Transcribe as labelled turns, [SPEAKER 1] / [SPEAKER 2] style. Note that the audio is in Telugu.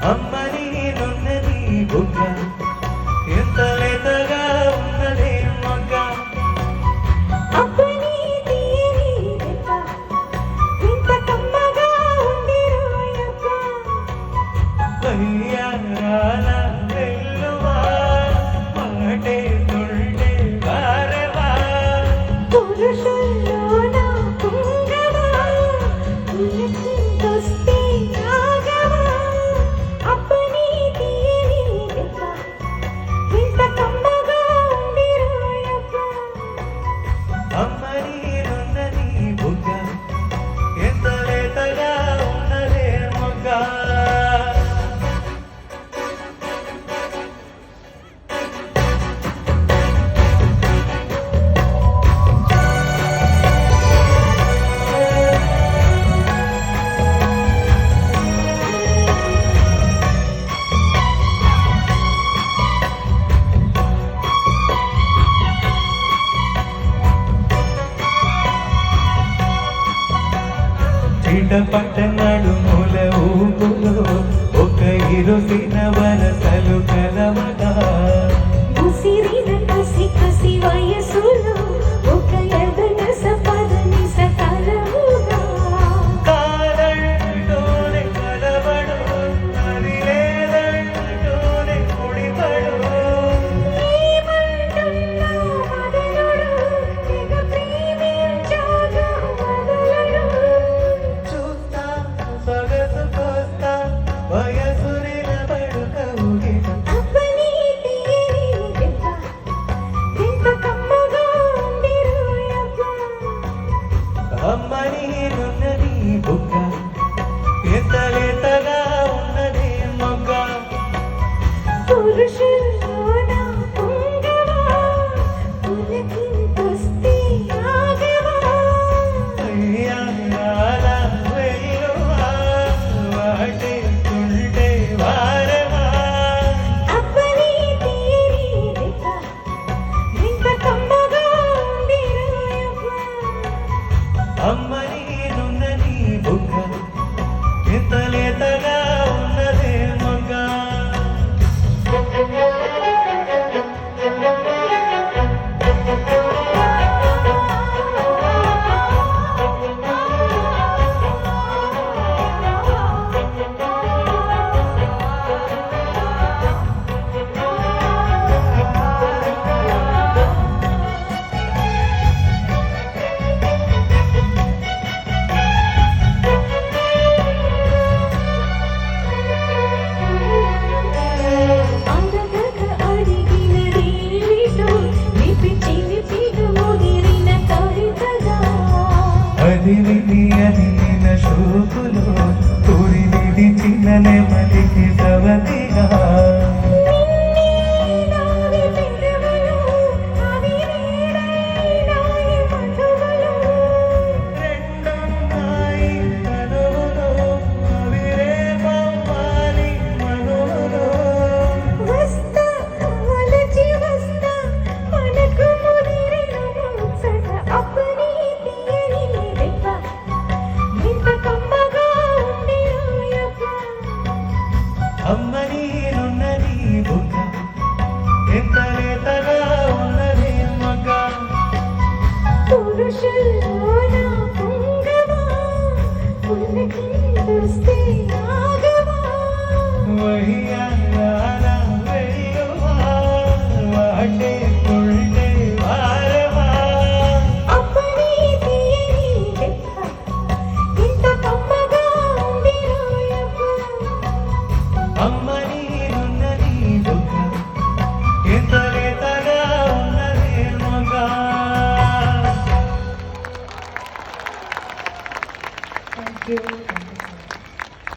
[SPEAKER 1] అమ్మని నున్నది బుగ్గ ఎంత లేతగా ఉన్నదే మొగ్గ
[SPEAKER 2] అప్పని తీయని దెబ్బ ఎంత కమ్మగా ఉంది రోయబ్బ
[SPEAKER 1] వయ్యారాల వెల్లువా మాటే తుండే వారవా
[SPEAKER 2] పురుషుల్లోన పుంగవా పులకింతొస్తే ఆగవా అప్పని తీయని దెబ్బ ఎంత కమ్మగా ఉంది రోయబ్బ
[SPEAKER 1] అమ్మని నున్నది బుగ్గ ఎంత లేతగా ఉన్నదే మొగ్గ చిటపట్టనాడు మూల ఊపులో ఒక ఇరుసిన వరసలు కలవగా
[SPEAKER 2] ఉసిరిన కసి కసి వయసులో ఒక ఎదన సపదని సకలముగా
[SPEAKER 1] కాలంటూనే కలవడు అది లేదంటూనే ముడిపడు
[SPEAKER 2] ఏమంటున్నా మదనుడు తెగ ప్రేమించాగా వదలడు
[SPEAKER 1] చూస్తా సొగసు కోస్తా వయసు నిలబడు కౌగిట
[SPEAKER 2] అప్పని తీయని దెబ్బ ఎంత కమ్మగా ఉంది రోయబ్బ
[SPEAKER 1] అమ్మని నున్నది బుగ్గ ఎంత లేతగా ఉన్నది మొగ్గ
[SPEAKER 2] పురుషుల్లోన పుంగవా పులకింతొస్తే ఆగవా
[SPEAKER 1] అయ్యాల వెల్లువా వాటే తుండే వారవా
[SPEAKER 2] అప్పని తీయని దెబ్బ ఎంత కమ్మగా ఉంది రోయబ్బ
[SPEAKER 1] అమ్మని నున్నది బుగ్గ ఎంత లేతగా ఉన్నదే మొగ్గ
[SPEAKER 2] అందగక అడిగినదేమిటో విపిచిని పిడు ముదిరిన కవితగా
[SPEAKER 1] అది విని శోకులో తోడి విడిచిన నెమలికి సవతిగా
[SPEAKER 2] నిన్నే నావి పెదవులు అవి వేరైనాయి మధువులు
[SPEAKER 1] రెండున్నాయి తనువులో అవిరే మమ్మాలి మనువులో
[SPEAKER 2] వస్తా వలచి వస్తా మనకు ముదిరిన ముచ్చట అప్పని తీయని దెబ్బ ఎంత కమ్మగా ఉంది రోయబ్బ
[SPEAKER 1] అమ్మని నున్నది బుగ్గ ఎంత